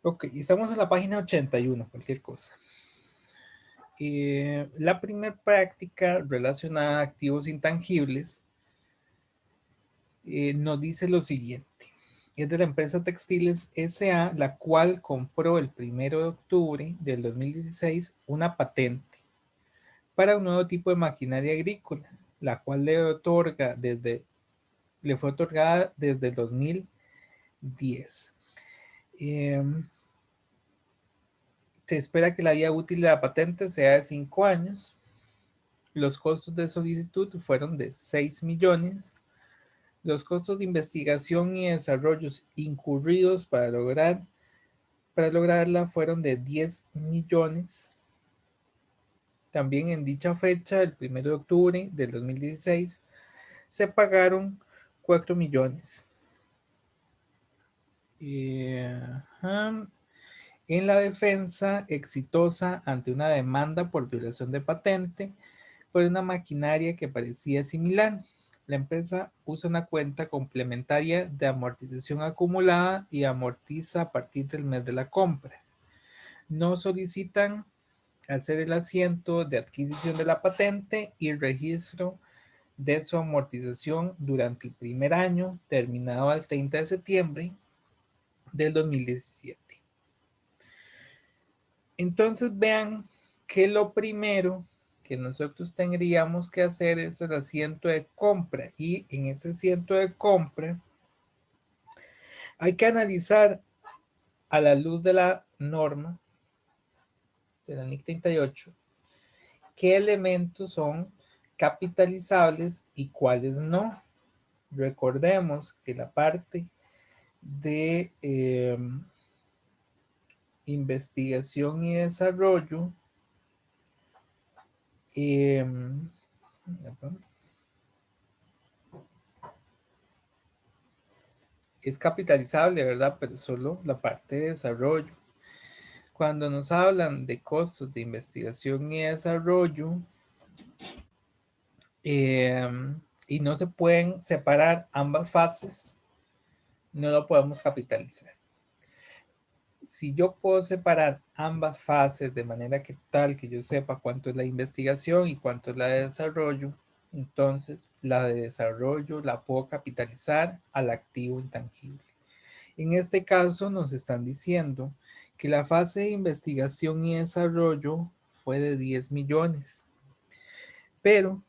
Ok, estamos en la página 81, cualquier cosa. La primera práctica relacionada a activos intangibles nos dice lo siguiente. Es de la empresa Textiles S.A., la cual compró el 1 de octubre del 2016 una patente para un nuevo tipo de maquinaria agrícola, la cual le fue otorgada desde el 2010. Se espera que la vida útil de la patente sea de 5 años. Los costos de solicitud fueron de 6 millones. Los costos de investigación y desarrollos incurridos para lograrla fueron de 10 millones. También en dicha fecha, el 1 de octubre del 2016, se pagaron 4 millones. En la defensa exitosa ante una demanda por violación de patente por una maquinaria que parecía similar. La empresa usa una cuenta complementaria de amortización acumulada y amortiza a partir del mes de la compra. No solicitan hacer el asiento de adquisición de la patente y registro de su amortización durante el primer año, terminado al 30 de septiembre del 2017. Entonces vean que lo primero que nosotros tendríamos que hacer es el asiento de compra, y en ese asiento de compra hay que analizar a la luz de la norma de la NIC 38 qué elementos son capitalizables y cuáles no. Recordemos que la parte de investigación y desarrollo es capitalizable, ¿verdad? Pero solo la parte de desarrollo. Cuando nos hablan de costos de investigación y desarrollo, y no se pueden separar ambas fases, no lo podemos capitalizar. Si yo puedo separar ambas fases de manera que tal que yo sepa cuánto es la investigación y cuánto es la de desarrollo, entonces la de desarrollo la puedo capitalizar al activo intangible. En este caso nos están diciendo que la fase de investigación y desarrollo fue de 10 millones, pero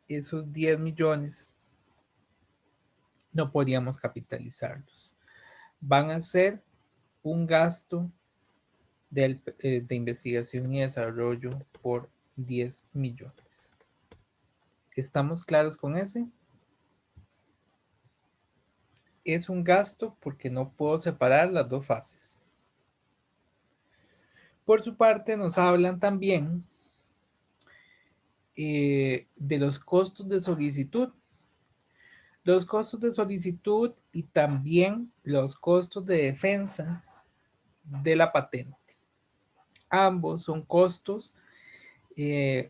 esos 10 millones no podríamos capitalizarlos. Van a ser un gasto de investigación y desarrollo por 10 millones. ¿Estamos claros con ese? Es un gasto porque no puedo separar las dos fases. Por su parte, nos hablan también de los costos de solicitud. Los costos de solicitud y también los costos de defensa de la patente. Ambos son costos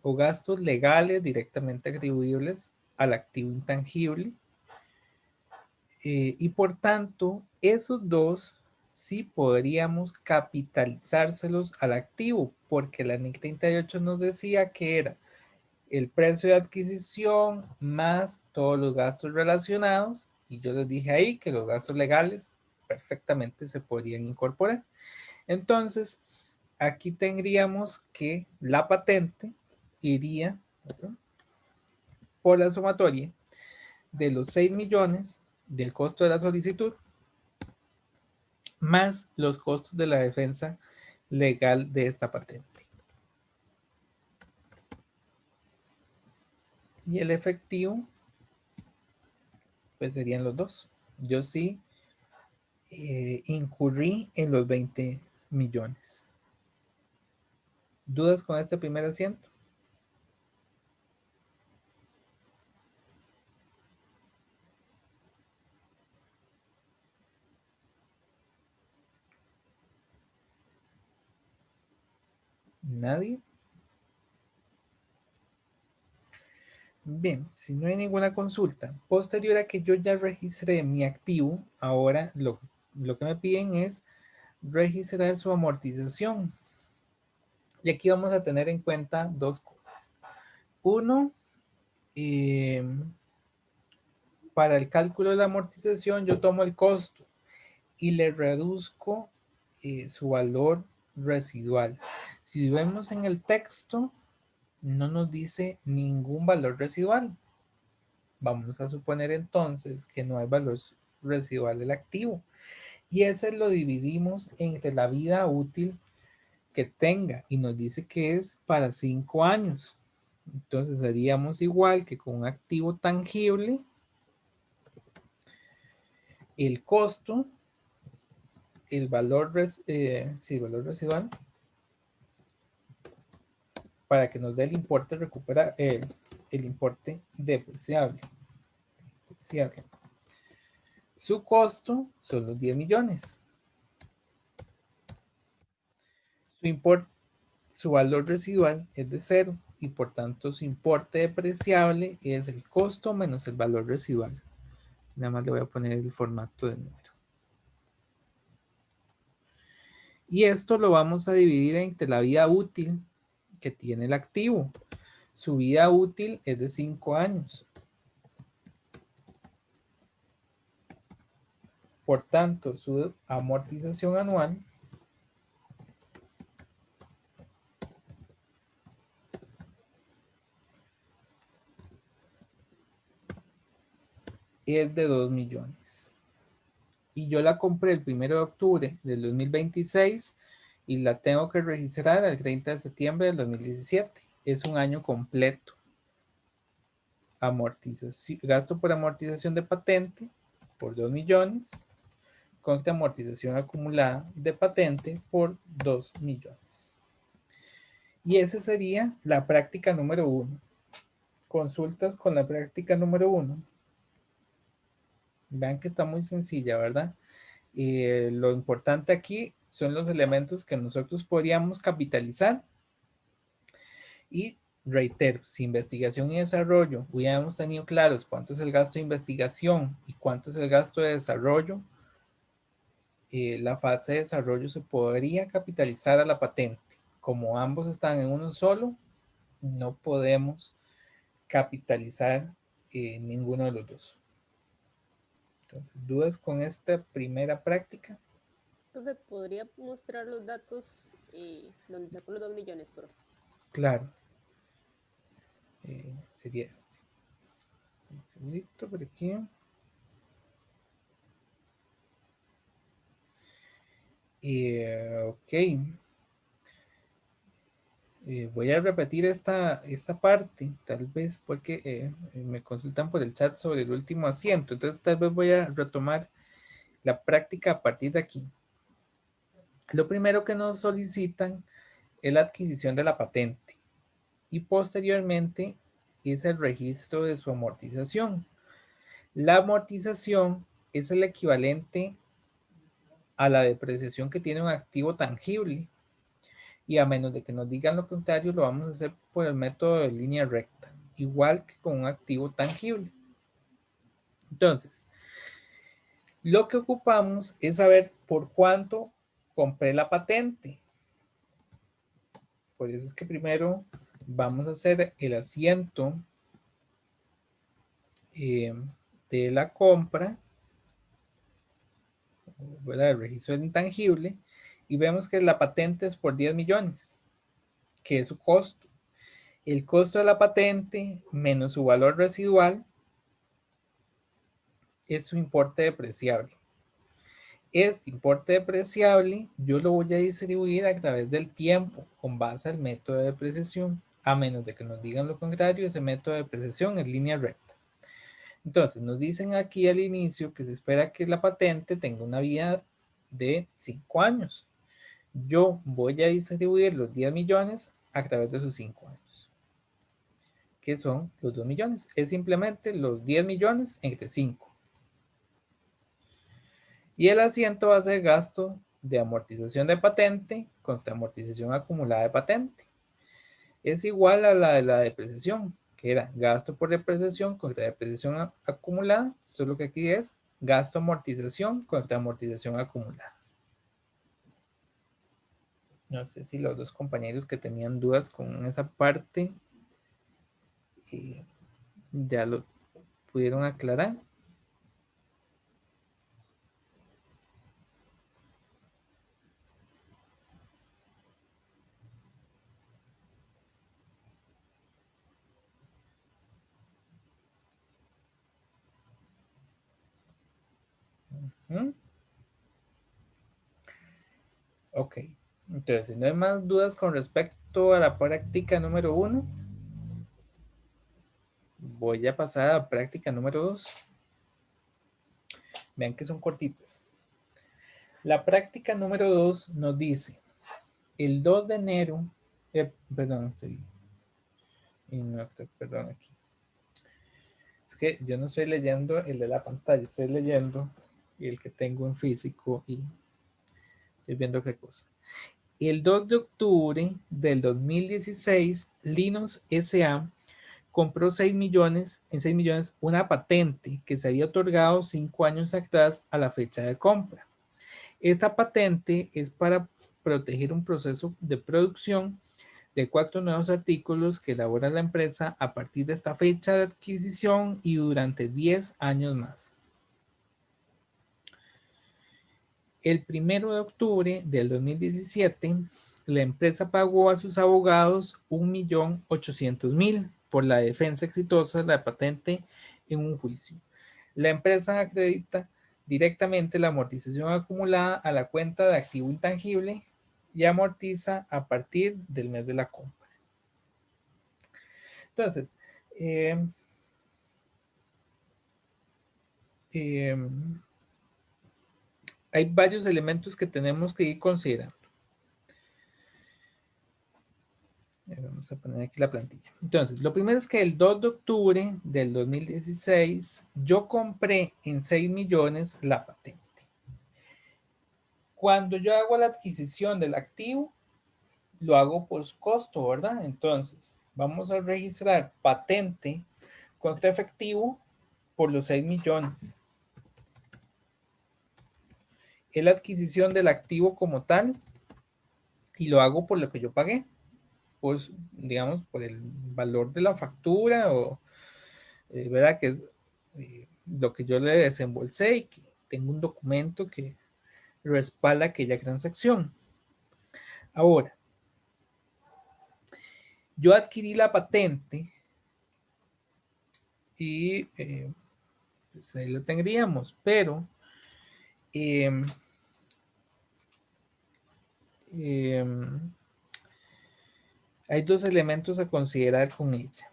o gastos legales directamente atribuibles al activo intangible, y por tanto esos dos sí podríamos capitalizárselos al activo, porque la NIC 38 nos decía que era el precio de adquisición más todos los gastos relacionados, y yo les dije ahí que los gastos legales perfectamente se podrían incorporar. Entonces, aquí tendríamos que la patente iría, ¿verdad?, por la sumatoria de los 6 millones del costo de la solicitud más los costos de la defensa legal de esta patente. Y el efectivo, pues serían los dos. Yo sí incurrí en los 20 millones. ¿Dudas con este primer asiento? ¿Nadie? Bien, si no hay ninguna consulta, posterior a que yo ya registré mi activo, ahora lo lo que me piden es registrar su amortización. Y aquí vamos a tener en cuenta dos cosas. Uno, para el cálculo de la amortización yo tomo el costo y le reduzco su valor residual. Si vemos en el texto, no nos dice ningún valor residual. Vamos a suponer entonces que no hay valor residual del activo. Y ese lo dividimos entre la vida útil que tenga y nos dice que es para 5 años. Entonces haríamos igual que con un activo tangible, el costo, el valor, el valor residual, para que nos dé el importe recuperar, el importe depreciable. Su costo son los 10 millones. Su valor residual es de 0 y por tanto su importe depreciable es el costo menos el valor residual. Nada más le voy a poner el formato de número. Y esto lo vamos a dividir entre la vida útil que tiene el activo. Su vida útil es de 5 años. Por tanto, su amortización anual es de 2 millones. Y yo la compré el 1 de octubre del 2026 y la tengo que registrar el 30 de septiembre del 2017. Es un año completo. Amortización, gasto por amortización de patente por 2 millones contra amortización acumulada de patente por 2 millones. Y esa sería la práctica número 1. Consultas con la práctica número 1. Vean que está muy sencilla, ¿verdad? Lo importante aquí son los elementos que nosotros podríamos capitalizar. Y reitero, si investigación y desarrollo hubiéramos tenido claros cuánto es el gasto de investigación y cuánto es el gasto de desarrollo, la fase de desarrollo se podría capitalizar a la patente. Como ambos están en uno solo, no podemos capitalizar ninguno de los dos. Entonces, ¿dudas con esta primera práctica? Profe, ¿podría mostrar los datos donde sacó los 2 millones, por favor? Claro. Sería este. Un segundito por aquí. Ok. Voy a repetir esta parte, tal vez porque me consultan por el chat sobre el último asiento. Entonces, tal vez voy a retomar la práctica a partir de aquí. Lo primero que nos solicitan es la adquisición de la patente y posteriormente es el registro de su amortización. La amortización es el equivalente a la depreciación que tiene un activo tangible y a menos de que nos digan lo contrario, lo vamos a hacer por el método de línea recta, igual que con un activo tangible. Entonces, lo que ocupamos es saber por cuánto compré la patente. Por eso es que primero vamos a hacer el asiento de la compra, ¿verdad? El registro del intangible, y vemos que la patente es por 10 millones, que es su costo. El costo de la patente menos su valor residual es su importe depreciable. Este importe depreciable yo lo voy a distribuir a través del tiempo con base al método de depreciación, a menos de que nos digan lo contrario, ese método de depreciación es línea recta. Entonces nos dicen aquí al inicio que se espera que la patente tenga una vida de 5 años. Yo voy a distribuir los 10 millones a través de sus 5 años, que son los 2 millones. Es simplemente los 10 millones entre 5. Y el asiento va a ser gasto de amortización de patente contra amortización acumulada de patente. Es igual a la de la depreciación, que era gasto por depreciación contra depreciación acumulada, solo que aquí es gasto amortización contra amortización acumulada. No sé si los dos compañeros que tenían dudas con esa parte ya lo pudieron aclarar. Ok, entonces si no hay más dudas con respecto a la práctica número 1, voy a pasar a la práctica número 2. Vean que son cortitas. La práctica número 2 nos dice, el 2 de enero, perdón, perdón aquí. Es que yo no estoy leyendo el de la pantalla, estoy leyendo el que tengo en físico y estoy viendo qué cosa. El 2 de octubre del 2016, Linux S.A. compró 6 millones, en 6 millones una patente que se había otorgado 5 años atrás a la fecha de compra. Esta patente es para proteger un proceso de producción de 4 nuevos artículos que elabora la empresa a partir de esta fecha de adquisición y durante 10 años más. El 1 de octubre del 2017, la empresa pagó a sus abogados 1.800.000 por la defensa exitosa de la patente en un juicio. La empresa acredita directamente la amortización acumulada a la cuenta de activo intangible y amortiza a partir del mes de la compra. Entonces, hay varios elementos que tenemos que ir considerando. Vamos a poner aquí la plantilla. Entonces, lo primero es que el 2 de octubre del 2016 yo compré en 6 millones la patente. Cuando yo hago la adquisición del activo, lo hago por costo, ¿verdad? Entonces, vamos a registrar patente contra efectivo por los 6 millones. Es la adquisición del activo como tal y lo hago por lo que yo pagué. Pues, digamos, por el valor de la factura o, ¿verdad? Que es lo que yo le desembolsé y que tengo un documento que respalda aquella transacción. Ahora, yo adquirí la patente y pues ahí lo tendríamos, pero hay dos elementos a considerar con ella.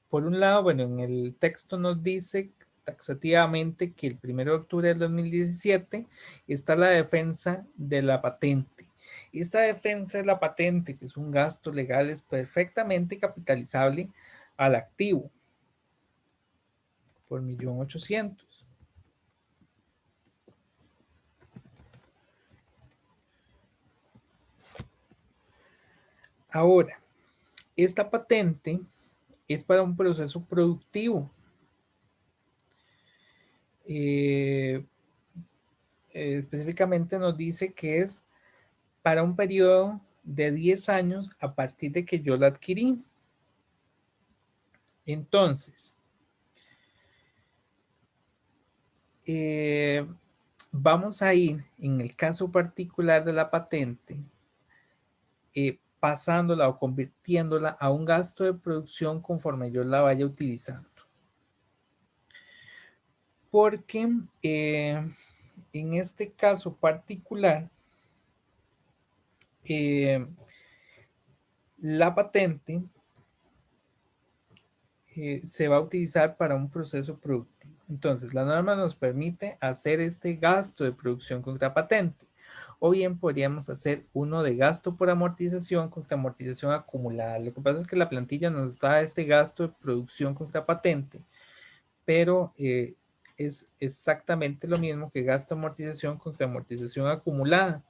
Por un lado, bueno, en el texto nos dice taxativamente que el 1 de octubre del 2017 está la defensa de la patente. Esta defensa de la patente, que es un gasto legal, es perfectamente capitalizable al activo por 1.800.000. Ahora, esta patente es para un proceso productivo. Específicamente nos dice que es para un periodo de 10 años a partir de que yo la adquirí. Entonces, vamos a ir en el caso particular de la patente, pasándola o convirtiéndola a un gasto de producción conforme yo la vaya utilizando. Porque en este caso particular, la patente se va a utilizar para un proceso productivo. Entonces, la norma nos permite hacer este gasto de producción contra patente. O bien podríamos hacer uno de gasto por amortización contra amortización acumulada. Lo que pasa es que la plantilla nos da este gasto de producción contra patente, pero es exactamente lo mismo que gasto de amortización contra amortización acumulada.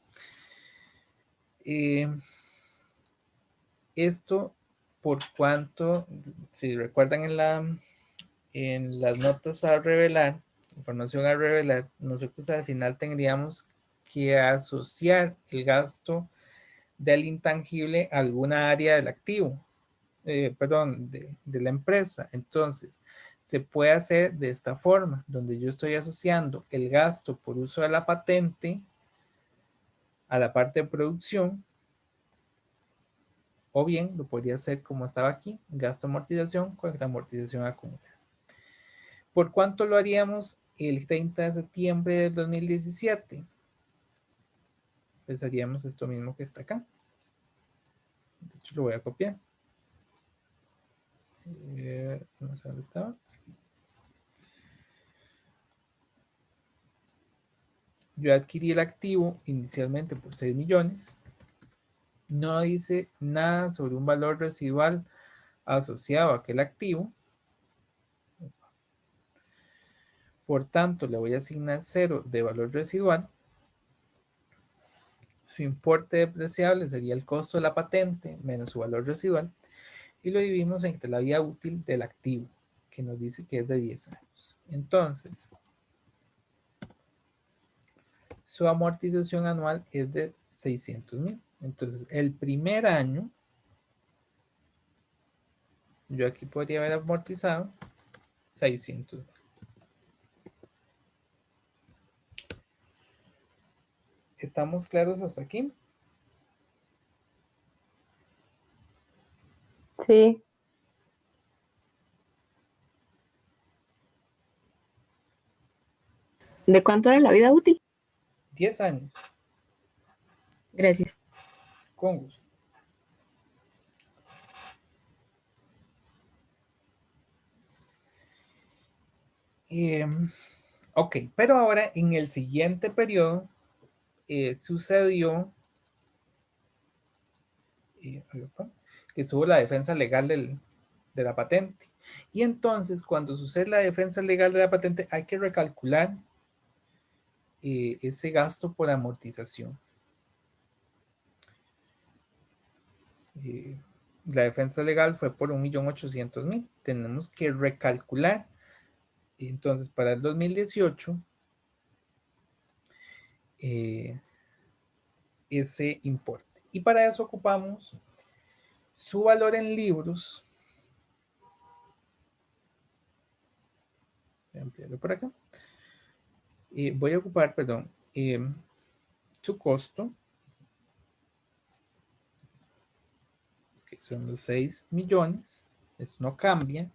Esto por cuanto, si recuerdan en la en las notas a revelar, información a revelar, nosotros al final tendríamos que asociar el gasto del intangible a alguna área del activo, perdón, de la empresa. Entonces, se puede hacer de esta forma, donde yo estoy asociando el gasto por uso de la patente a la parte de producción, o bien lo podría hacer como estaba aquí, gasto amortización con la amortización acumulada. ¿Por cuánto lo haríamos el 30 de septiembre del 2017? Pues haríamos esto mismo que está acá. De hecho, lo voy a copiar. No sé dónde estaba. Yo adquirí el activo inicialmente por 6 millones. No dice nada sobre un valor residual asociado a aquel activo. Por tanto, le voy a asignar 0 de valor residual. Su importe depreciable sería el costo de la patente menos su valor residual. Y lo dividimos entre la vida útil del activo, que nos dice que es de 10 años. Entonces, su amortización anual es de 600,000. Entonces, el primer año, yo aquí podría haber amortizado 600,000. ¿Estamos claros hasta aquí? Sí. ¿De cuánto era la vida útil? 10 años. Gracias. Con gusto. Ok, pero ahora en el siguiente periodo sucedió que estuvo la defensa legal de la patente. Y entonces, cuando sucede la defensa legal de la patente, hay que recalcular ese gasto por amortización. La defensa legal fue por 1.800.000. Tenemos que recalcular. Entonces, para el 2018, ese importe. Y para eso ocupamos su valor en libros. Voy a ampliarlo por acá. Voy a ocupar, perdón, su costo, que son los 6 millones. Esto no cambia.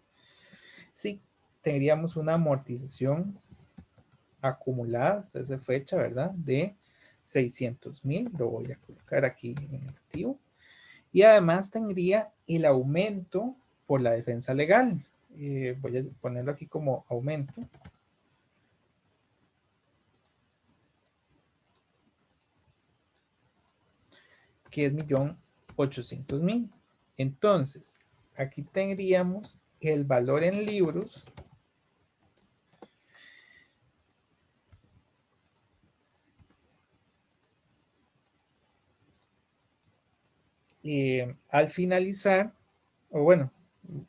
Sí, tendríamos una amortización acumulada hasta esa fecha, ¿verdad? De 600,000. Lo voy a colocar aquí en activo. Y además tendría el aumento por la defensa legal. Voy a ponerlo aquí como aumento. Que es 1.800.000. Entonces, aquí tendríamos el valor en libros al finalizar, o bueno,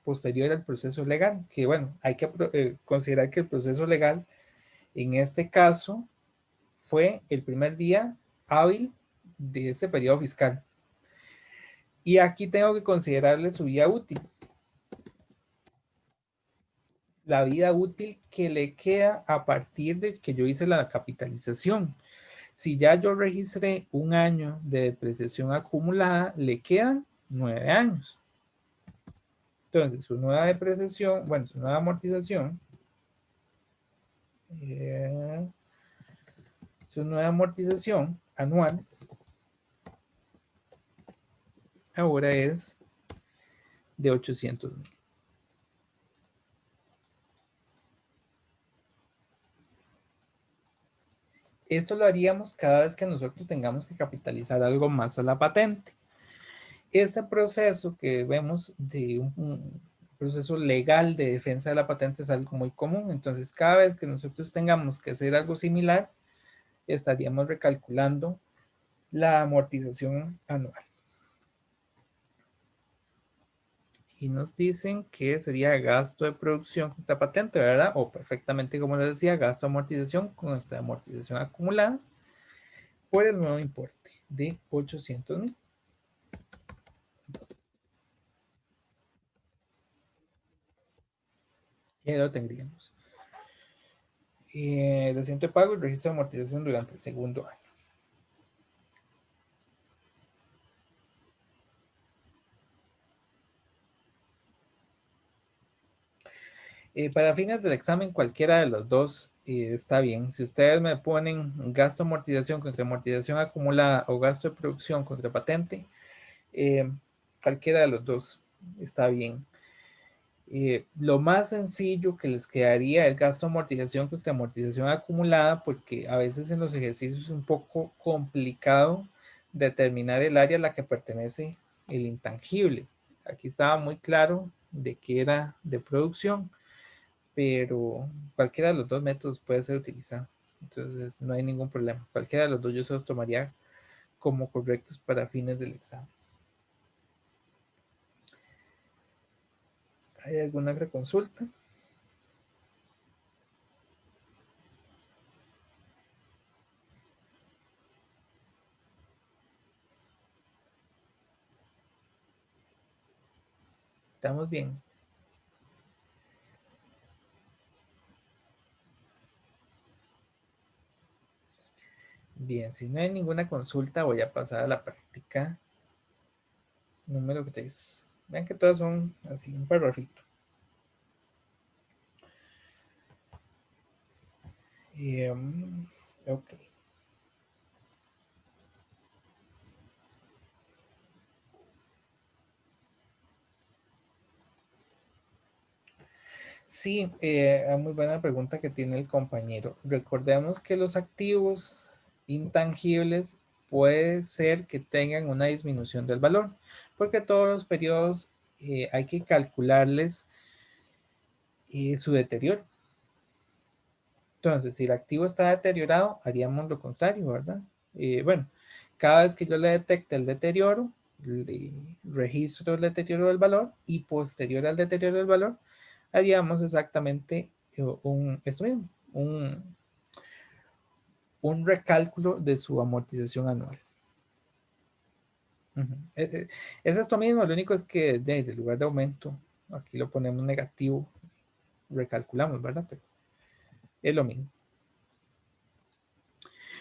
posterior al proceso legal, que bueno, hay que considerar que el proceso legal en este caso fue el primer día hábil de ese periodo fiscal. Y aquí tengo que considerarle su vida útil. La vida útil que le queda a partir de que yo hice la capitalización. Si ya yo registré un año de depreciación acumulada, le quedan 9 años. Entonces, su nueva depreciación, bueno, su nueva amortización, su nueva amortización anual, ahora es de 800,000. Esto lo haríamos cada vez que nosotros tengamos que capitalizar algo más a la patente. Este proceso que vemos de un proceso legal de defensa de la patente es algo muy común. Entonces, cada vez que nosotros tengamos que hacer algo similar, estaríamos recalculando la amortización anual. y nos dicen que sería gasto de producción contra patente, ¿verdad? O perfectamente, como les decía, gasto de amortización contra amortización acumulada por el nuevo importe de 800,000. Ya lo tendríamos. El asiento de pago y registro de amortización durante el segundo año. Para fines del examen, cualquiera de los dos está bien. Si ustedes me ponen gasto de amortización contra amortización acumulada o gasto de producción contra patente, cualquiera de los dos está bien. Lo más sencillo que les quedaría es gasto de amortización contra amortización acumulada, porque a veces en los ejercicios es un poco complicado determinar el área a la que pertenece el intangible. Aquí estaba muy claro de que era de producción, pero cualquiera de los dos métodos puede ser utilizado. Entonces no hay ningún problema. Cualquiera de los dos yo se los tomaría como correctos para fines del examen. ¿Hay alguna otra consulta? Estamos bien. Bien, si no hay ninguna consulta, voy a pasar a la práctica número 3. Vean que todas son así, un parrafito. Ok. Sí, muy buena pregunta que tiene el compañero. Recordemos que los activos intangibles puede ser que tengan una disminución del valor, porque todos los periodos hay que calcularles su deterioro. Entonces, si el activo está deteriorado, haríamos lo contrario, ¿verdad? Bueno, cada vez que yo le detecte el deterioro, le registro el deterioro del valor y posterior al deterioro del valor, haríamos exactamente esto mismo, un recálculo de su amortización anual. Es esto mismo, lo único es que desde el lugar de aumento, aquí lo ponemos negativo, recalculamos, ¿verdad? Pero es lo mismo.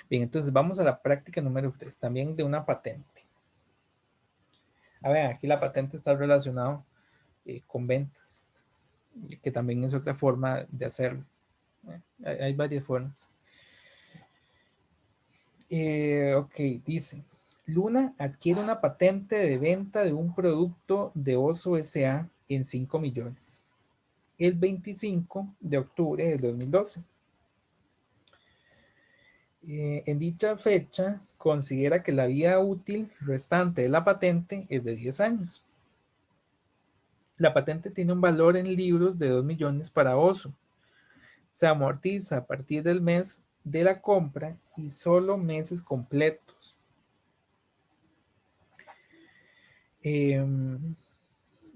Bien, entonces vamos a la práctica número 3, también de una patente. A ver, aquí la patente está relacionada con ventas, que también es otra forma de hacerlo. Hay varias formas. Ok, dice, Luna adquiere una patente de venta de un producto de Oso S.A. en 5 millones. El 25 de octubre del 2012. En dicha fecha, considera que la vida útil restante de la patente es de 10 años. La patente tiene un valor en libros de 2 millones para Oso. Se amortiza a partir del mes de la compra y solo meses completos.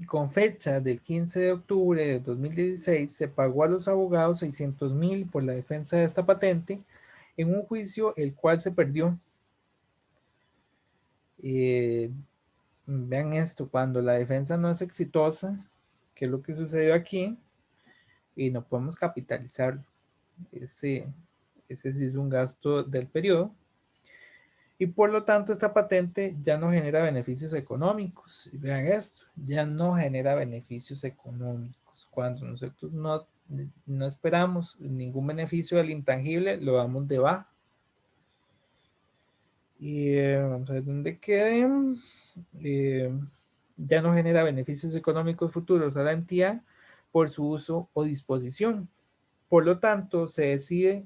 Con fecha del 15 de octubre de 2016 se pagó a los abogados 600,000 por la defensa de esta patente en un juicio el cual se perdió. Vean esto, cuando la defensa no es exitosa, ¿qué es lo que sucedió aquí? Y no podemos capitalizarlo. Ese sí es un gasto del periodo. Y por lo tanto, esta patente ya no genera beneficios económicos. Y vean esto, ya no genera beneficios económicos. Cuando nosotros no esperamos ningún beneficio del intangible, lo damos de baja. Y vamos a ver dónde quede. Ya no genera beneficios económicos futuros a la entidad por su uso o disposición. Por lo tanto, se decide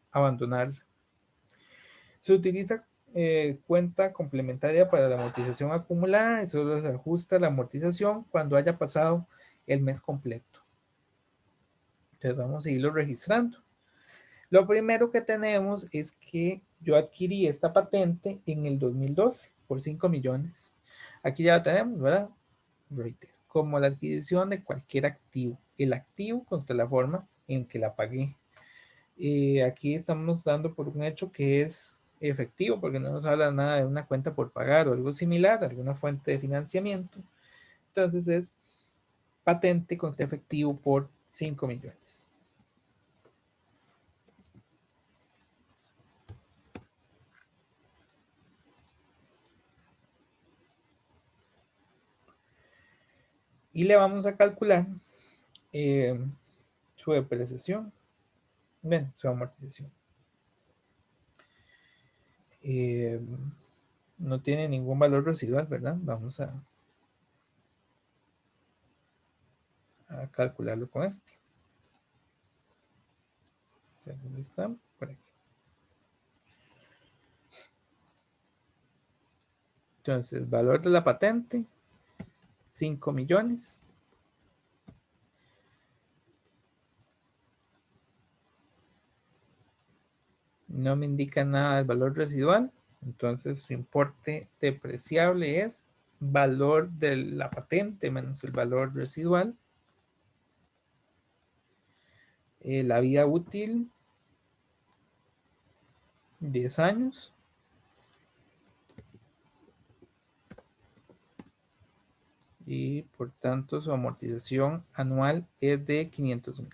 abandonarla. Se utiliza cuenta complementaria para la amortización acumulada y solo se ajusta la amortización cuando haya pasado el mes completo. Entonces vamos a irlo registrando. Lo primero que tenemos es que yo adquirí esta patente en el 2012 por 5 millones. Aquí ya la tenemos, ¿verdad? Reitero, como la adquisición de cualquier activo. El activo contra la forma en que la pagué. Aquí estamos dando por un hecho que es efectivo, porque no nos habla nada de una cuenta por pagar o algo similar, alguna fuente de financiamiento. Entonces es patente contra efectivo por 5 millones. Y le vamos a calcular su depreciación, bueno, su amortización. No tiene ningún valor residual, ¿verdad? Vamos a calcularlo con este. ¿Dónde está? Por aquí. Entonces, valor de la patente, 5 millones. No me indica nada del valor residual. Entonces, su importe depreciable es valor de la patente menos el valor residual. La vida útil, 10 años. Y por tanto, su amortización anual es de 500,000.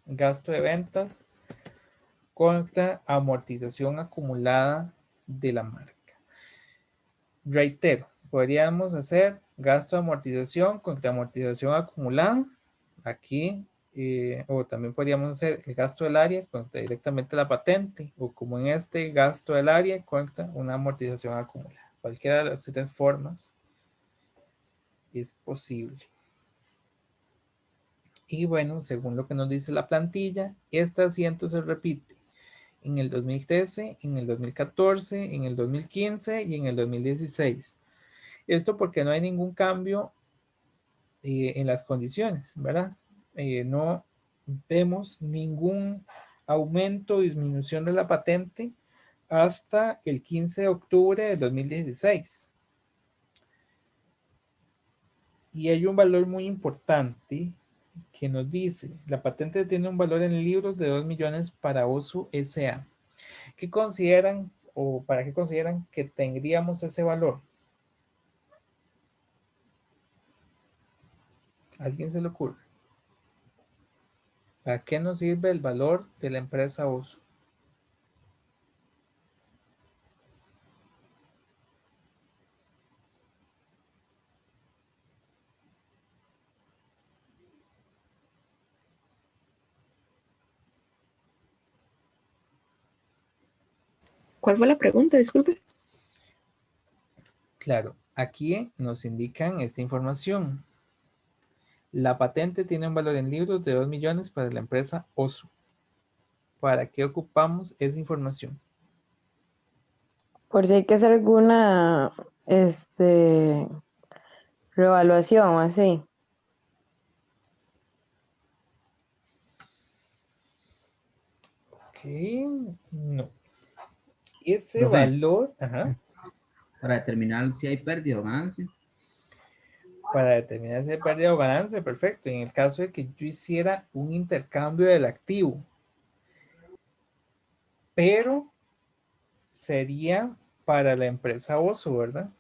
Gasto de ventas contra amortización acumulada de la marca. Reitero, podríamos hacer gasto de amortización contra amortización acumulada aquí, o también podríamos hacer el gasto del área contra directamente la patente, o como en este, gasto del área contra una amortización acumulada. Cualquiera de las tres formas es posible. Y bueno, según lo que nos dice la plantilla, este asiento se repite en el 2013, en el 2014, en el 2015 y en el 2016. Esto porque no hay ningún cambio en las condiciones, ¿verdad? No vemos ningún aumento o disminución de la patente hasta el 15 de octubre de 2016. Y hay un valor muy importante que nos dice, la patente tiene un valor en libros de 2 millones para Osu S.A. ¿Qué consideran o para qué consideran que tendríamos ese valor? ¿A alguien se le ocurre? ¿Para qué nos sirve el valor de la empresa Osu? ¿Cuál fue la pregunta? Disculpe. Claro, aquí nos indican esta información. La patente tiene un valor en libros de 2 millones para la empresa Osu. ¿Para qué ocupamos esa información? Por si hay que hacer alguna reevaluación o así. Ok, no. Ese Profe, valor, ajá, para determinar si hay pérdida o ganancia. para determinar si hay pérdida o ganancia, perfecto. En el caso de que yo hiciera un intercambio del activo, pero sería para la empresa Osu, ¿verdad?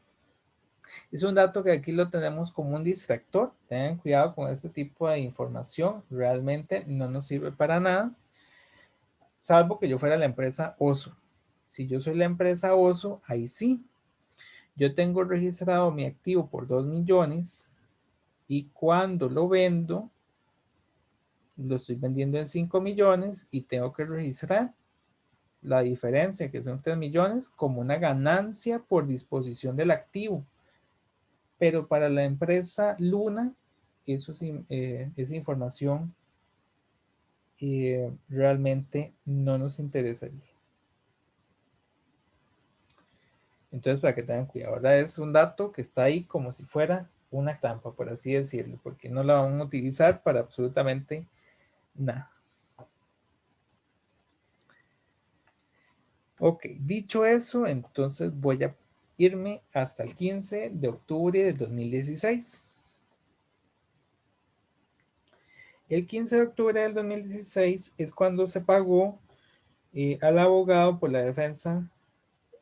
Es un dato que aquí lo tenemos como un distractor. Tengan cuidado con este tipo de información. Realmente no nos sirve para nada, salvo que yo fuera la empresa Osu. Si yo soy la empresa Osu, ahí sí. Yo tengo registrado mi activo por 2 millones y cuando lo vendo, lo estoy vendiendo en 5 millones y tengo que registrar la diferencia, que son 3 millones, como una ganancia por disposición del activo. Pero para la empresa Luna, eso esa información realmente no nos interesaría. Entonces, para que tengan cuidado, ¿verdad? Es un dato que está ahí como si fuera una trampa, por así decirlo, porque no la van a utilizar para absolutamente nada. Ok, dicho eso, entonces voy a irme hasta el 15 de octubre del 2016. El 15 de octubre del 2016 es cuando se pagó al abogado por la defensa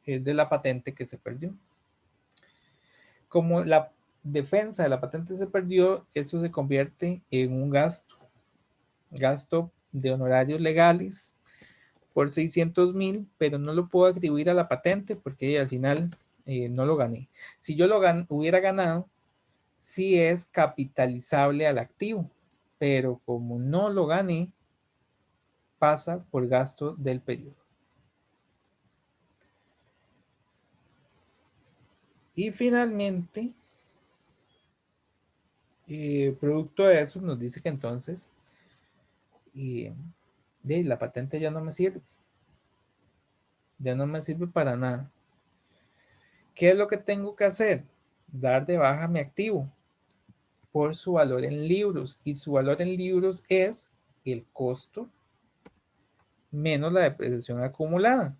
de la patente que se perdió. Como la defensa de la patente se perdió, eso se convierte en un gasto de honorarios legales por 600,000, pero no lo puedo atribuir a la patente porque al final no lo gané. Si yo hubiera ganado, sí es capitalizable al activo, pero como no lo gané, pasa por gasto del periodo. Y finalmente, producto de eso nos dice que entonces la patente ya no me sirve. Ya no me sirve para nada. ¿Qué es lo que tengo que hacer? Dar de baja mi activo por su valor en libros. Y su valor en libros es el costo menos la depreciación acumulada.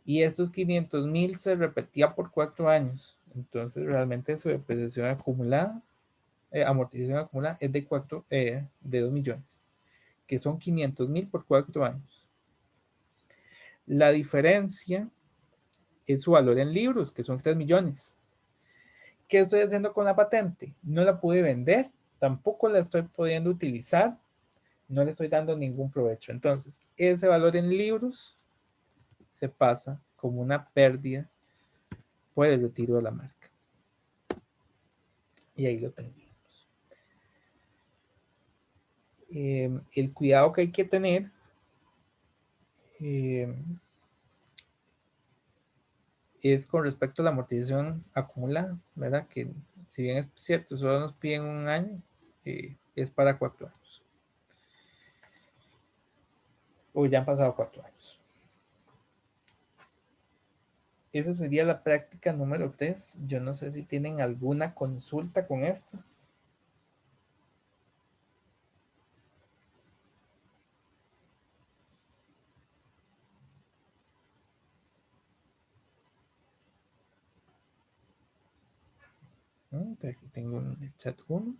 Y estos 500,000 se repetía por 4 años. Entonces realmente su depreciación acumulada, amortización acumulada es de 2 millones, que son 500,000 por 4 años. La diferencia es su valor en libros, que son 3 millones. ¿Qué estoy haciendo con la patente? No la pude vender, tampoco la estoy pudiendo utilizar, no le estoy dando ningún provecho. Entonces, ese valor en libros se pasa como una pérdida por el retiro de la marca. Y ahí lo tenemos. El cuidado que hay que tener es con respecto a la amortización acumulada, ¿verdad? Que si bien es cierto, solo nos piden un año, es para 4 años. O ya han pasado 4 años. Esa sería la práctica número 3. Yo no sé si tienen alguna consulta con esto. Aquí tengo el chat 1.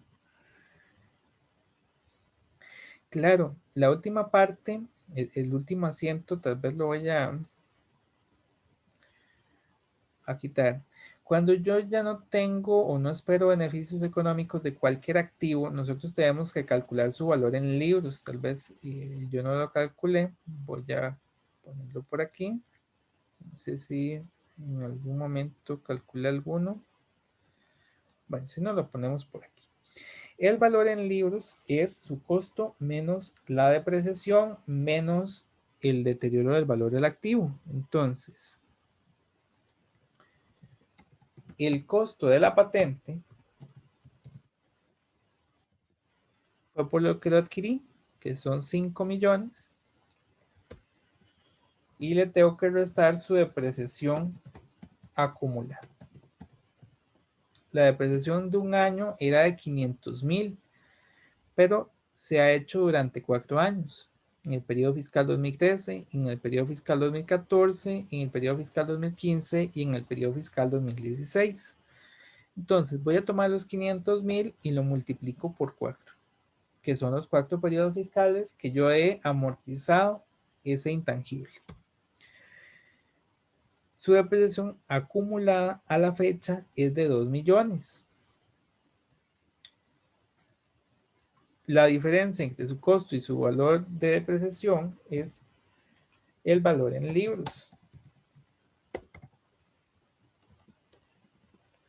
Claro, la última parte, el último asiento, tal vez lo voy a quitar. Cuando yo ya no tengo o no espero beneficios económicos de cualquier activo, nosotros tenemos que calcular su valor en libros. Tal vez yo no lo calculé. Voy a ponerlo por aquí. No sé si en algún momento calcule alguno. Bueno, si no, lo ponemos por aquí. El valor en libros es su costo menos la depreciación menos el deterioro del valor del activo. Entonces, el costo de la patente fue por lo que lo adquirí, que son 5 millones. Y le tengo que restar su depreciación acumulada. La depreciación de un año era de 500,000, pero se ha hecho durante 4 años. En el periodo fiscal 2013, en el periodo fiscal 2014, en el periodo fiscal 2015 y en el periodo fiscal 2016. Entonces voy a tomar los 500,000 y lo multiplico por 4, que son los 4 periodos fiscales que yo he amortizado ese intangible. Su depreciación acumulada a la fecha es de 2 millones. La diferencia entre su costo y su valor de depreciación es el valor en libros.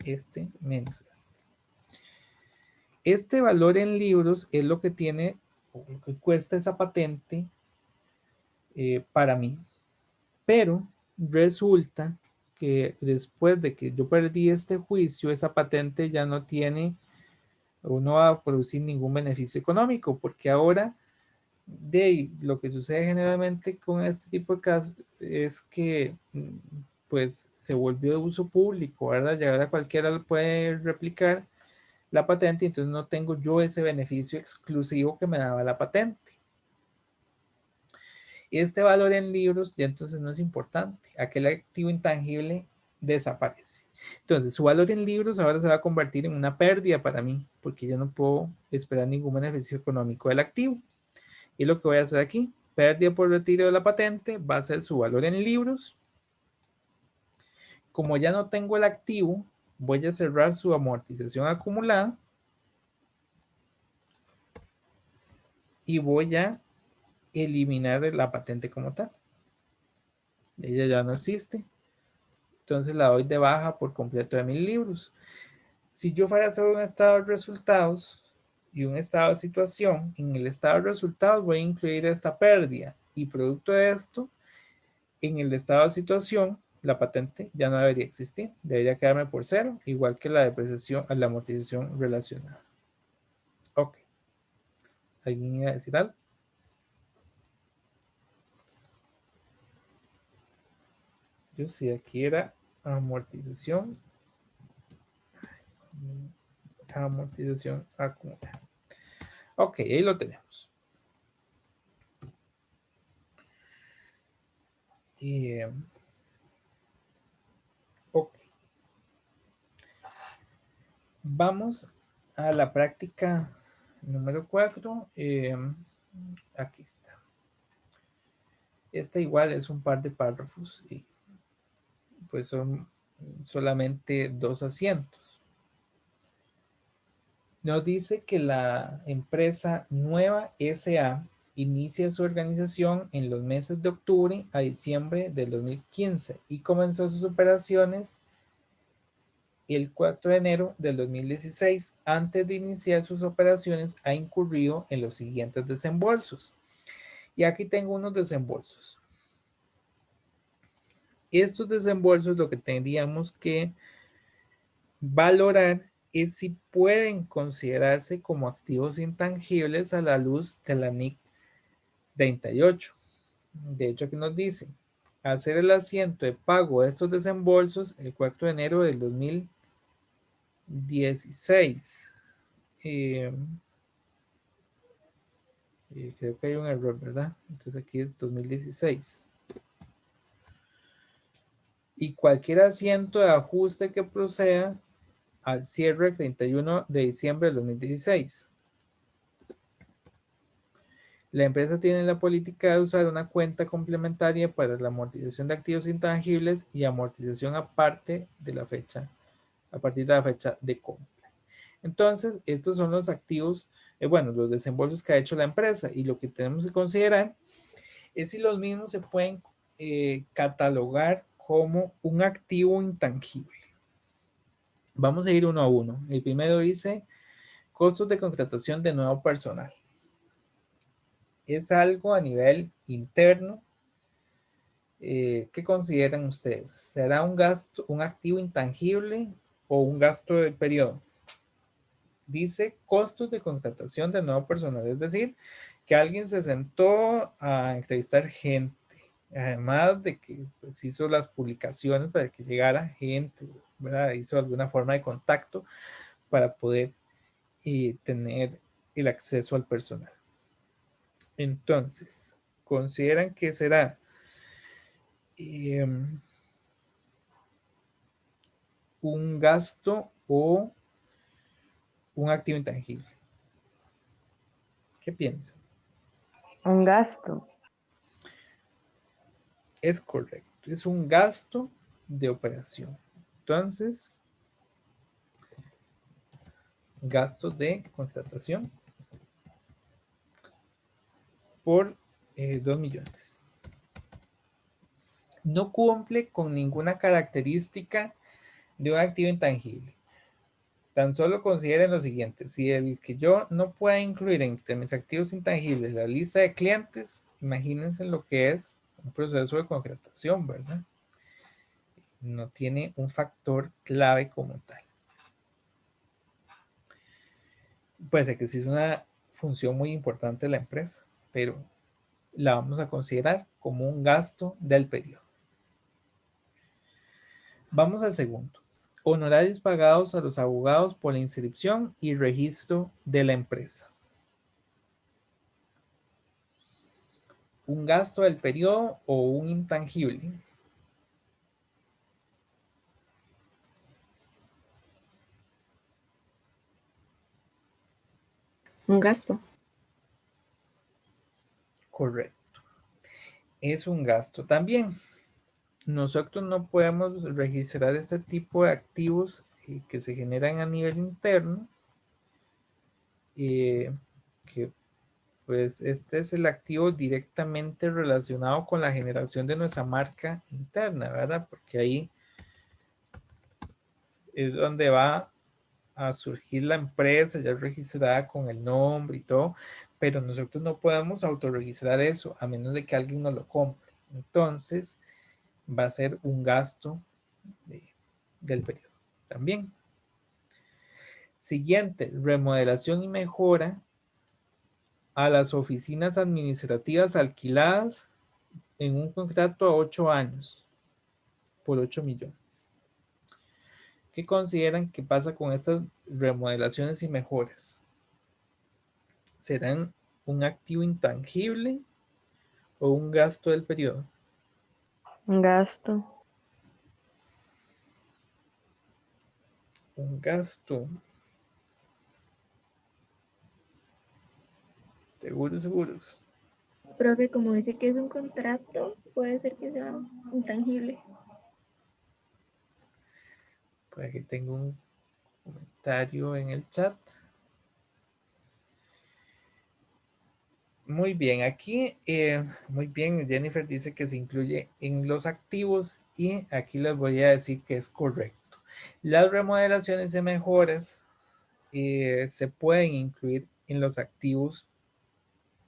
Este menos este. Este valor en libros es lo que tiene, o lo que cuesta esa patente para mí. Pero resulta que después de que yo perdí este juicio, esa patente ya no tiene o no va a producir ningún beneficio económico, porque ahora lo que sucede generalmente con este tipo de casos es que pues se volvió de uso público, ¿verdad? Ya ahora cualquiera puede replicar la patente y entonces no tengo yo ese beneficio exclusivo que me daba la patente. Este valor en libros ya entonces no es importante. Aquel activo intangible desaparece. Entonces, su valor en libros ahora se va a convertir en una pérdida para mí, porque yo no puedo esperar ningún beneficio económico del activo. Y lo que voy a hacer aquí, pérdida por retiro de la patente, va a ser su valor en libros. Como ya no tengo el activo, voy a cerrar su amortización acumulada y voy a eliminar la patente como tal. Ella ya no existe. Entonces la doy de baja por completo de mis libros. Si yo fuera a hacer un estado de resultados y un estado de situación, en el estado de resultados voy a incluir esta pérdida y producto de esto, en el estado de situación, la patente ya no debería existir, debería quedarme por cero, igual que la depreciación, la amortización relacionada. Ok. ¿Alguien iba a decir algo? Yo sí, aquí era amortización. Amortización acumulada. Ok, ahí lo tenemos. Ok. Vamos a la práctica número 4. Aquí está. Esta igual es un par de párrafos y pues son solamente 2 asientos. Nos dice que la empresa Nueva SA inicia su organización en los meses de octubre a diciembre del 2015 y comenzó sus operaciones el 4 de enero del 2016. Antes de iniciar sus operaciones ha incurrido en los siguientes desembolsos. Y aquí tengo unos desembolsos. Estos desembolsos lo que tendríamos que valorar es si pueden considerarse como activos intangibles a la luz de la NIC 38. De hecho, aquí nos dice, hacer el asiento de pago de estos desembolsos el 4 de enero del 2016. Creo que hay un error, ¿verdad? Entonces aquí es 2016. Y cualquier asiento de ajuste que proceda al cierre el 31 de diciembre del 2016. La empresa tiene la política de usar una cuenta complementaria para la amortización de activos intangibles y amortización aparte de la fecha, a partir de la fecha de compra. Entonces, estos son los activos, bueno, los desembolsos que ha hecho la empresa y lo que tenemos que considerar es si los mismos se pueden catalogar como un activo intangible. Vamos a ir uno a uno. El primero dice costos de contratación de nuevo personal. Es algo a nivel interno. ¿Qué consideran ustedes? ¿Será un gasto, un activo intangible o un gasto del periodo? Dice costos de contratación de nuevo personal, es decir, que alguien se sentó a entrevistar gente, además de que pues, hizo las publicaciones para que llegara gente, ¿verdad? Hizo alguna forma de contacto para poder tener el acceso al personal. Entonces, consideran que será un gasto o un activo intangible. ¿Qué piensan? Un gasto. Es correcto, es un gasto de operación. Entonces, gastos de contratación por 2 millones. No cumple con ninguna característica de un activo intangible. Tan solo consideren lo siguiente: si el que yo no pueda incluir entre mis activos intangibles la lista de clientes, imagínense lo que es un proceso de contratación, ¿verdad? No tiene un factor clave como tal. Puede ser que sí es una función muy importante de la empresa, pero la vamos a considerar como un gasto del periodo. Vamos al segundo. Honorarios pagados a los abogados por la inscripción y registro de la empresa. Un gasto del periodo o un intangible. Un gasto. Correcto. Es un gasto también. Nosotros no podemos registrar este tipo de activos que se generan a nivel interno. Que pues este es el activo directamente relacionado con la generación de nuestra marca interna, ¿verdad? Porque ahí es donde va a surgir la empresa ya registrada con el nombre y todo, pero nosotros no podemos autorregistrar eso a menos de que alguien nos lo compre. Entonces va a ser un gasto del periodo también. Siguiente, remodelación y mejora a las oficinas administrativas alquiladas en un contrato a 8 años por 8 millones. ¿Qué consideran que pasa con estas remodelaciones y mejoras? ¿Serán un activo intangible o un gasto del periodo? Un gasto. Un gasto. Seguros. Profe, como dice que es un contrato, puede ser que sea intangible. Por aquí tengo un comentario en el chat. Muy bien, aquí, muy bien, Jennifer dice que se incluye en los activos y aquí les voy a decir que es correcto. Las remodelaciones y mejoras se pueden incluir en los activos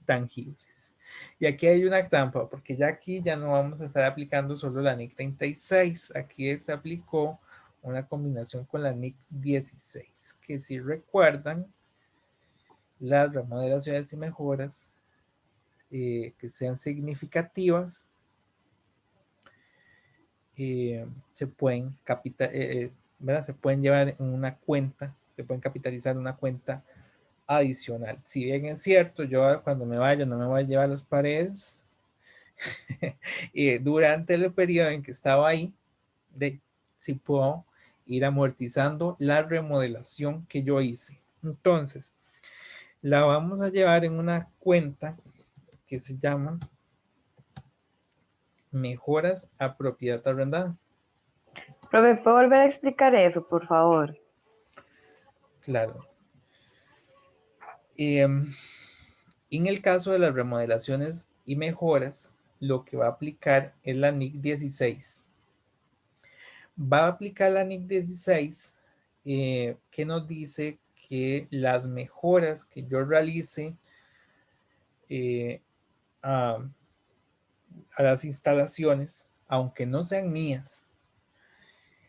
tangibles. Y aquí hay una trampa, porque ya aquí ya no vamos a estar aplicando solo la NIC 36, aquí se aplicó una combinación con la NIC 16, que si recuerdan, las remodelaciones y mejoras que sean significativas se pueden ¿verdad? Se pueden llevar en una cuenta, se pueden capitalizar en una cuenta adicional. Si bien es cierto, yo cuando me vaya no me voy a llevar las paredes, y durante el periodo en que estaba ahí, si puedo ir amortizando la remodelación que yo hice. Entonces, la vamos a llevar en una cuenta que se llama mejoras a propiedad arrendada. Profe, ¿puedo volver a explicar eso, por favor? Claro. En el caso de las remodelaciones y mejoras, lo que va a aplicar es la NIC 16. Va a aplicar la NIC 16 que nos dice que las mejoras que yo realice a las instalaciones, aunque no sean mías,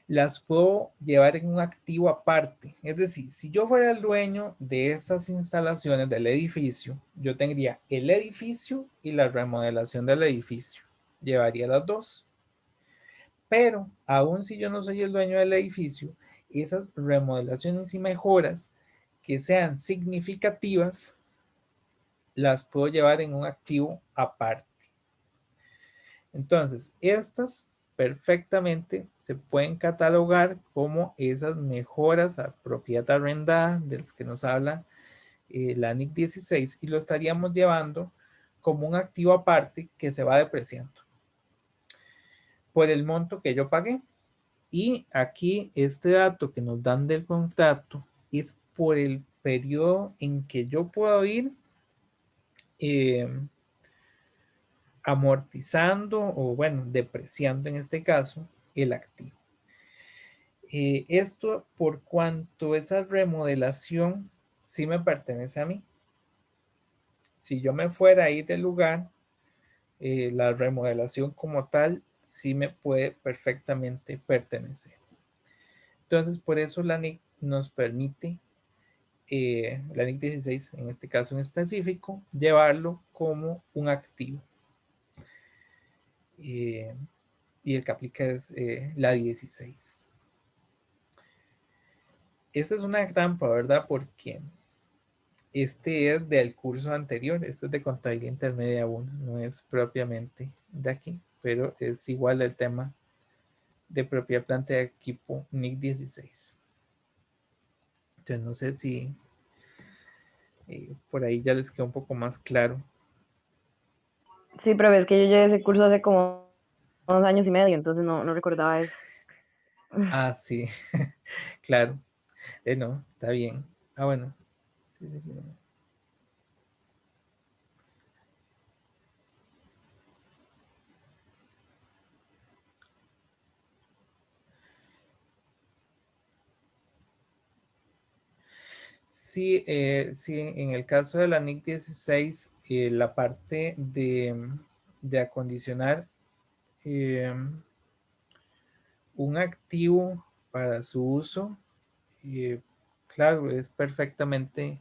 las puedo llevar en un activo aparte. Es decir, si yo fuera el dueño de estas instalaciones del edificio, yo tendría el edificio y la remodelación del edificio. Llevaría las dos. Pero aún si yo no soy el dueño del edificio, esas remodelaciones y mejoras que sean significativas, las puedo llevar en un activo aparte. Entonces, estas perfectamente se pueden catalogar como esas mejoras a propiedad arrendada de las que nos habla la NIC 16 y lo estaríamos llevando como un activo aparte que se va depreciando por el monto que yo pagué. Y aquí este dato que nos dan del contrato es por el periodo en que yo puedo ir amortizando o bueno, depreciando en este caso el activo. Esto por cuanto esa remodelación sí me pertenece a mí. Si yo me fuera a ir del lugar, la remodelación como tal sí me puede perfectamente pertenecer. Entonces, por eso la NIC nos permite, la NIC 16 en este caso en específico, llevarlo como un activo. Y el que aplica es la 16. Esta es una trampa, ¿verdad? Porque este es del curso anterior, este es de contabilidad intermedia 1, no es propiamente de aquí, pero es igual el tema de propiedad planta de equipo NIC 16. Entonces no sé si Por ahí ya les quedó un poco más claro. Sí, pero es que yo llevé ese curso hace como 2 años y medio, entonces no recordaba eso. Ah, sí, claro. No, está bien. Ah, bueno. Sí, sí, sí. Sí, sí, en el caso de la NIC 16, la parte de acondicionar eh, un activo para su uso, eh, claro, es perfectamente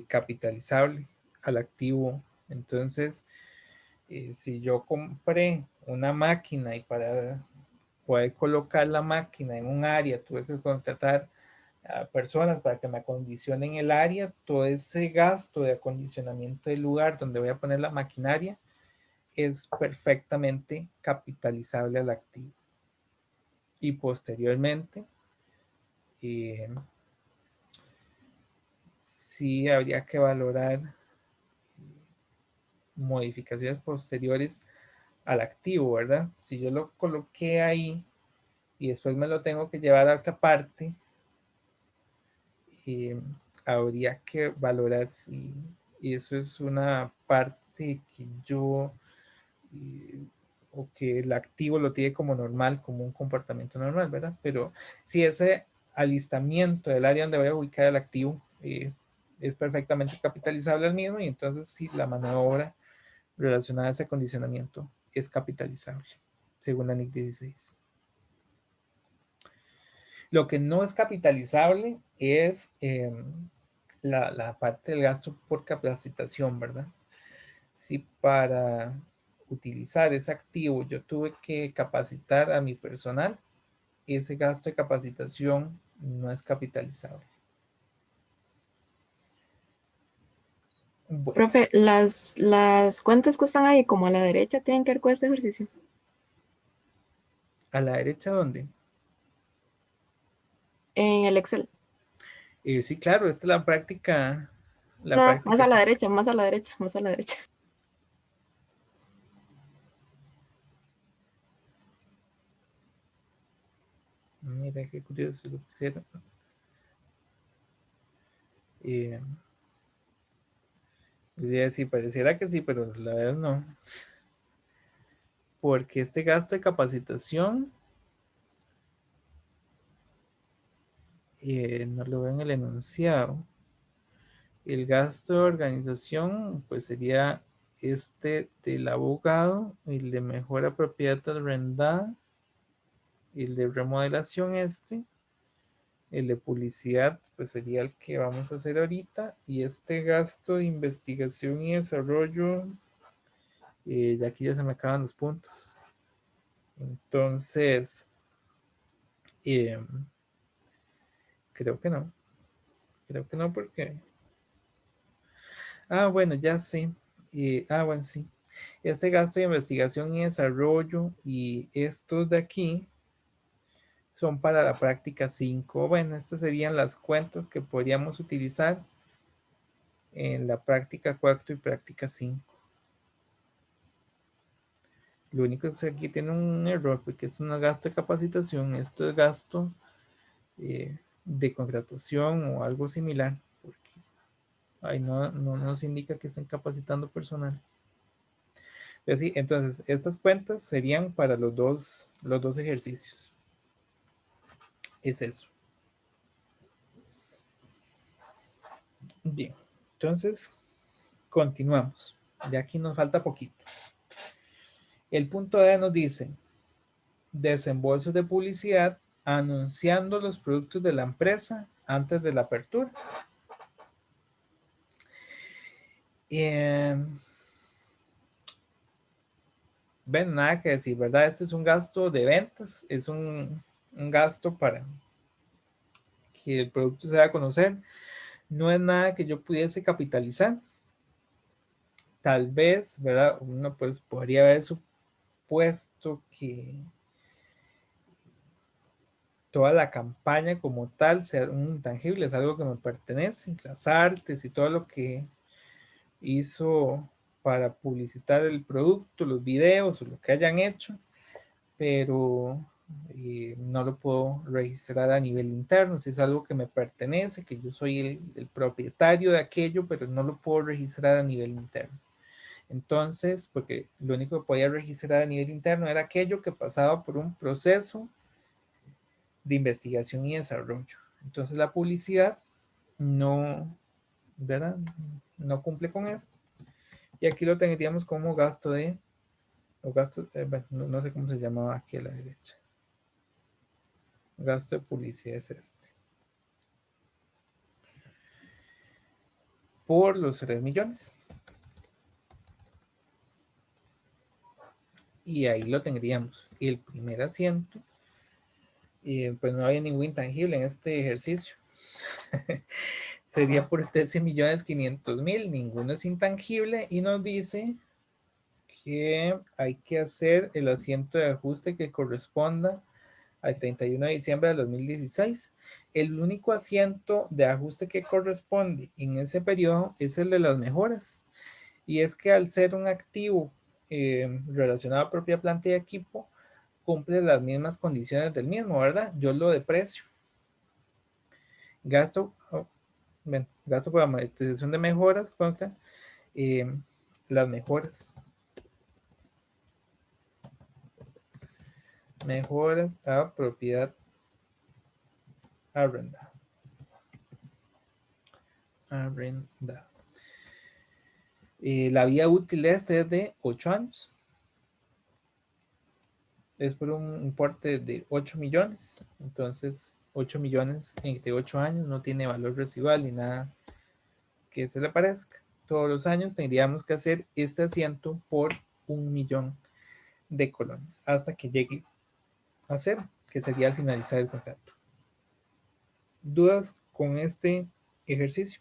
capitalizable al activo. Entonces, si yo compré una máquina y para poder colocar la máquina en un área tuve que contratar a personas para que me acondicionen el área, todo ese gasto de acondicionamiento del lugar donde voy a poner la maquinaria es perfectamente capitalizable al activo. Y posteriormente, eh, sí habría que valorar modificaciones posteriores al activo, ¿verdad? Si yo lo coloqué ahí y después me lo tengo que llevar a otra parte, eh, habría que valorar si eso es una parte que yo o que el activo lo tiene como normal, como un comportamiento normal, ¿verdad? Pero si ese alistamiento del área donde voy a ubicar el activo es perfectamente capitalizable al mismo, y entonces sí, la mano de obra relacionada a ese acondicionamiento es capitalizable, según la NIC 16. Lo que no es capitalizable es la parte del gasto por capacitación, ¿verdad? Si para utilizar ese activo yo tuve que capacitar a mi personal, ese gasto de capacitación no es capitalizable. Bueno, Profe, las cuentas que están ahí como a la derecha tienen que ver con este ejercicio. a la derecha, ¿dónde? En el Excel. Sí, claro, esta es la No, más práctica. a la derecha, más a la derecha, más a la derecha. Mira qué curioso lo pusieron. Eh, sí, pareciera que sí, pero la verdad no. Porque este gasto de capacitación no lo veo en el enunciado. El gasto de organización, pues sería este del abogado, el de mejora propiedad arrendada, el de remodelación el de publicidad, pues sería el que vamos a hacer ahorita, y este gasto de investigación y desarrollo, ya aquí ya se me acaban los puntos. Entonces, eh, creo que no, porque... Ah, bueno, ya sé. Bueno, sí. Este gasto de investigación y desarrollo y estos de aquí son para la práctica 5. Bueno, estas serían las cuentas que podríamos utilizar en la práctica 4 y práctica 5. Lo único es que aquí tiene un error porque es un gasto de capacitación. Esto es gasto de contratación o algo similar, porque ahí no nos indica que estén capacitando personal. Pero sí, entonces estas cuentas serían para los dos ejercicios. Es eso. Bien, entonces continuamos. Ya aquí nos falta poquito. El punto D nos dice desembolsos de publicidad anunciando los productos de la empresa antes de la apertura. Ven, nada que decir, ¿verdad? Este es un gasto de ventas, es un gasto para que el producto se dé a conocer. No es nada que yo pudiese capitalizar. Tal vez, ¿verdad? Uno pues podría haber supuesto que toda la campaña como tal sea un intangible, es algo que me pertenece, las artes y todo lo que hizo para publicitar el producto, los videos o lo que hayan hecho, pero no lo puedo registrar a nivel interno. Si es algo que me pertenece, que yo soy el propietario de aquello, pero no lo puedo registrar a nivel interno. Entonces, porque lo único que podía registrar a nivel interno era aquello que pasaba por un proceso de investigación y desarrollo. Entonces la publicidad no, ¿verdad? No cumple con esto. Y aquí lo tendríamos como gasto de, o gasto, bueno, no sé cómo se llamaba aquí a la derecha. Gasto de publicidad es este. Por los 3 millones. Y ahí lo tendríamos. Y el primer asiento, pues no había ningún intangible en este ejercicio. Sería por 13.500.000, ninguno es intangible y nos dice que hay que hacer el asiento de ajuste que corresponda al 31 de diciembre del 2016. El único asiento de ajuste que corresponde en ese periodo es el de las mejoras. Y es que al ser un activo relacionado a propia planta y equipo, cumple las mismas condiciones del mismo, ¿verdad? Yo lo deprecio. Gasto, gasto por amortización de mejoras contra las mejoras. Mejoras a propiedad arrendada. La vida útil de este es de 8 años. Es por un importe de 8 millones. Entonces, 8 millones entre 8 años no tiene valor residual ni nada que se le parezca. Todos los años tendríamos que hacer este asiento por 1 millón de colones hasta que llegue a cero, que sería al finalizar el contrato. ¿Dudas con este ejercicio?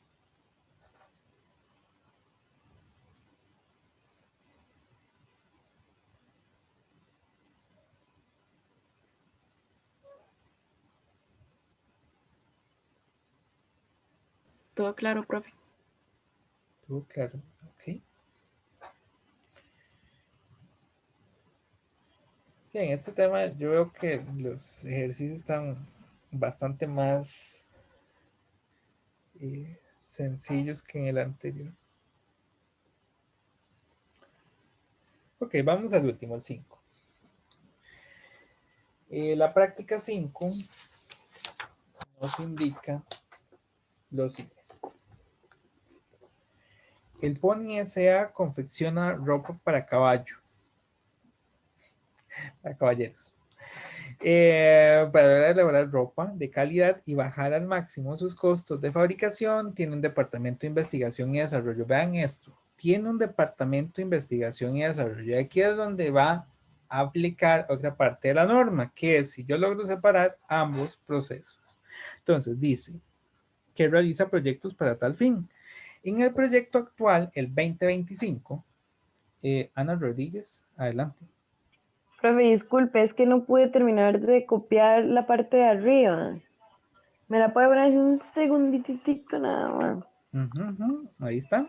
Todo claro, profe. Claro, ok. Sí, en este tema yo veo que los ejercicios están bastante más sencillos que en el anterior. Ok, vamos al último, el 5. La práctica 5 nos indica lo siguiente. El Pony S.A. confecciona ropa para caballo. Para caballeros. Para elaborar ropa de calidad y bajar al máximo sus costos de fabricación, tiene un departamento de investigación y desarrollo. Vean esto, tiene un departamento de investigación y desarrollo. Aquí es donde va a aplicar otra parte de la norma, que es si yo logro separar ambos procesos. Entonces dice que realiza proyectos para tal fin. En el proyecto actual, el 2025, Ana Rodríguez, adelante. Profe, disculpe, es que no pude terminar de copiar la parte de arriba. ¿Me la puede poner un segunditito nada más? Ahí está.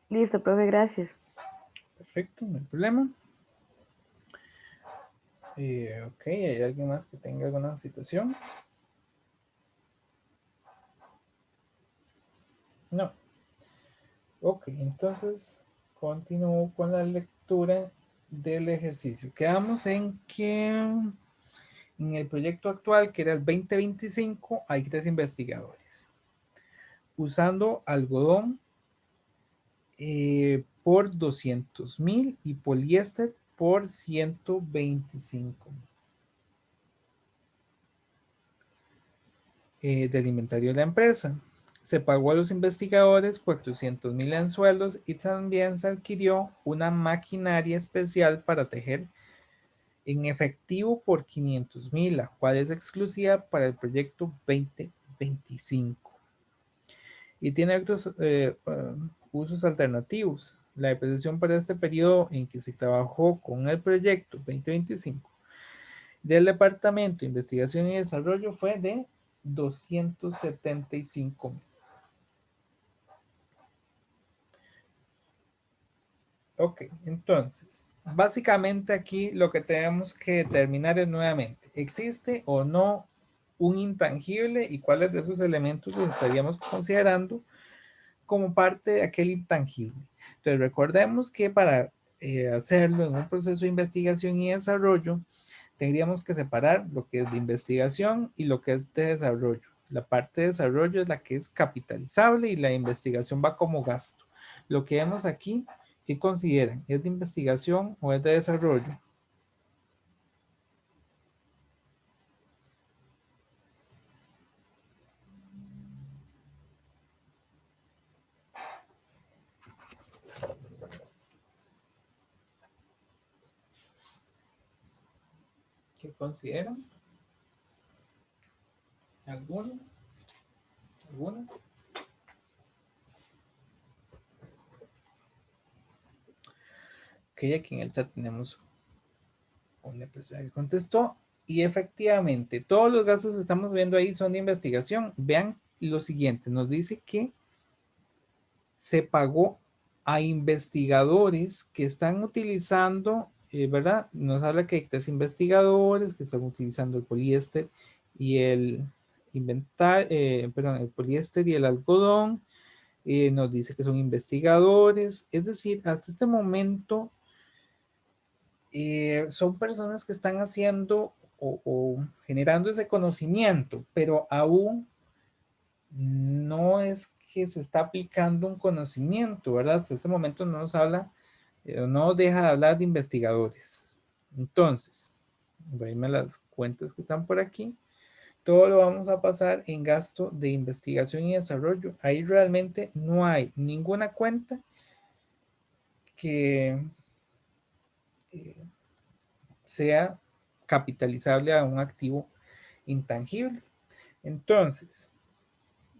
Listo, profe, gracias. Perfecto, no hay problema. Ok, ¿hay alguien más que tenga alguna situación? No. Ok, entonces continúo con la lectura del ejercicio. Quedamos en que en el proyecto actual, que era el 2025, hay 3 investigadores. Usando algodón por 200.000 y poliéster por 125.000 del inventario de la empresa. Se pagó a los investigadores 400.000 en sueldos y también se adquirió una maquinaria especial para tejer en efectivo por 500,000, la cual es exclusiva para el proyecto 2025. Y tiene otros usos alternativos. La depreciación para este periodo en que se trabajó con el proyecto 2025 del Departamento de Investigación y Desarrollo fue de 275,000. Ok, entonces, básicamente aquí lo que tenemos que determinar es nuevamente, ¿existe o no un intangible y cuáles de esos elementos los estaríamos considerando como parte de aquel intangible? Entonces, recordemos que para hacerlo en un proceso de investigación y desarrollo, tendríamos que separar lo que es de investigación y lo que es de desarrollo. La parte de desarrollo es la que es capitalizable y la investigación va como gasto. Lo que vemos aquí, ¿qué consideran? ¿Es de investigación o es de desarrollo? ¿Qué consideran? ¿Alguno? ¿Alguna? Ok, aquí en el chat tenemos una persona que contestó y efectivamente todos los gastos que estamos viendo ahí son de investigación. Vean lo siguiente, nos dice que se pagó a investigadores que están utilizando, ¿verdad? Nos habla que hay 3 investigadores que están utilizando el poliéster y el el poliéster y el algodón. Nos dice que son investigadores, es decir, hasta este momento son personas que están haciendo o generando ese conocimiento, pero aún no es que se está aplicando un conocimiento, ¿verdad? Hasta este momento no nos habla, no deja de hablar de investigadores. Entonces, voy a irme a las cuentas que están por aquí. Todo lo vamos a pasar en gasto de investigación y desarrollo. Ahí realmente no hay ninguna cuenta que sea capitalizable a un activo intangible. Entonces,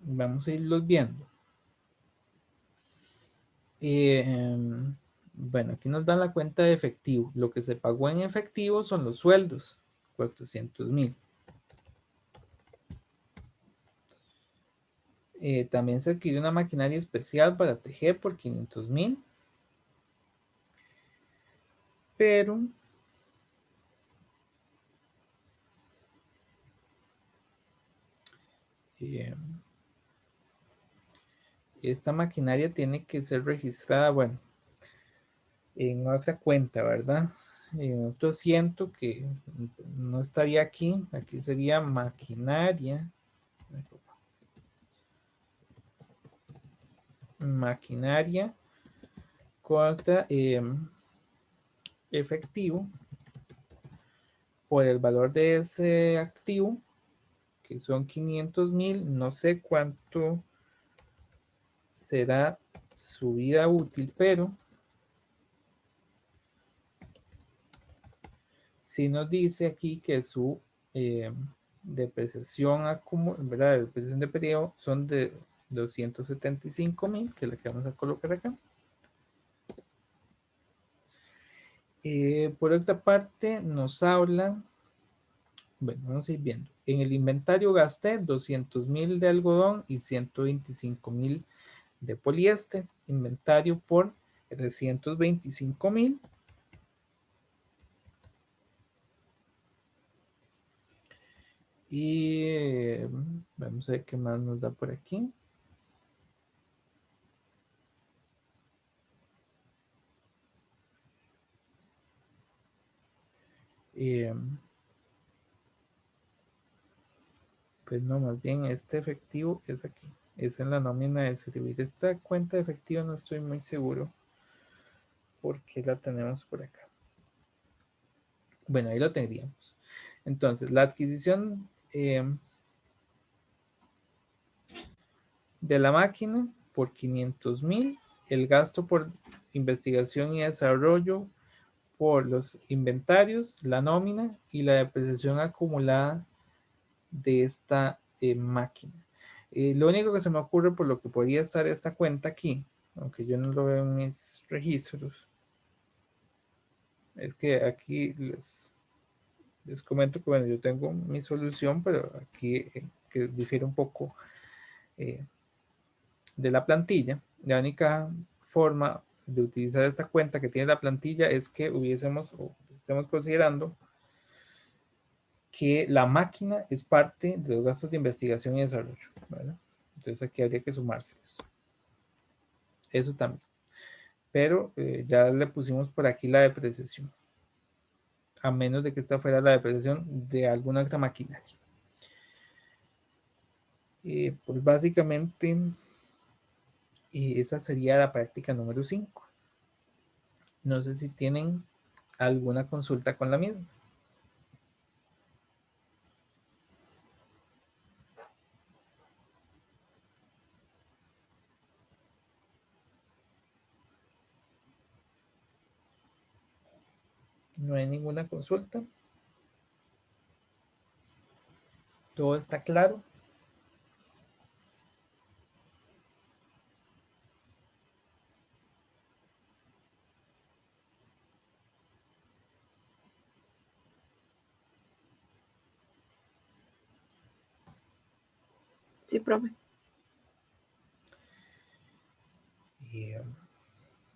vamos a irlos viendo. Bueno, aquí nos dan la cuenta de efectivo. Lo que se pagó en efectivo son los sueldos, 400,000. También se adquirió una maquinaria especial para tejer por 500,000. Pero esta maquinaria tiene que ser registrada, bueno, en otra cuenta, ¿verdad? En otro asiento que no estaría aquí. Aquí sería maquinaria. Maquinaria contra efectivo por el valor de ese activo, que son 500,000. No sé cuánto será su vida útil, pero sí nos dice aquí que su depreciación acumulada, ¿verdad? Depreciación de periodo son de 275,000, que es la que vamos a colocar acá. Por otra parte, nos habla, bueno, vamos a ir viendo. En el inventario gasté 200,000 de algodón y 125,000 de poliéster. Inventario por 325,000. Y vamos a ver qué más nos da por aquí. Pues no, más bien este efectivo es aquí. Es en la nómina de servir. Esta cuenta de efectivo no estoy muy seguro porque la tenemos por acá. Bueno, ahí lo tendríamos. Entonces, la adquisición de la máquina por 500,000. El gasto por investigación y desarrollo por los inventarios, la nómina y la depreciación acumulada de esta máquina. Lo único que se me ocurre por lo que podría estar esta cuenta aquí, aunque yo no lo veo en mis registros, es que aquí les comento que bueno, yo tengo mi solución, pero aquí que difiere un poco de la plantilla. La única forma de utilizar esta cuenta que tiene la plantilla es que hubiésemos o estemos considerando que la máquina es parte de los gastos de investigación y desarrollo, ¿verdad? Entonces aquí habría que sumárselos. Eso también. Pero ya le pusimos por aquí la depreciación. A menos de que esta fuera la depreciación de alguna otra maquinaria. Pues básicamente esa sería la práctica número 5. No sé si tienen alguna consulta con la misma. No hay ninguna consulta. Todo está claro. Sí, profe.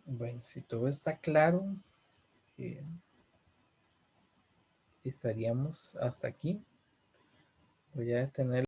Bueno, si todo está claro, estaríamos hasta aquí. Voy a detener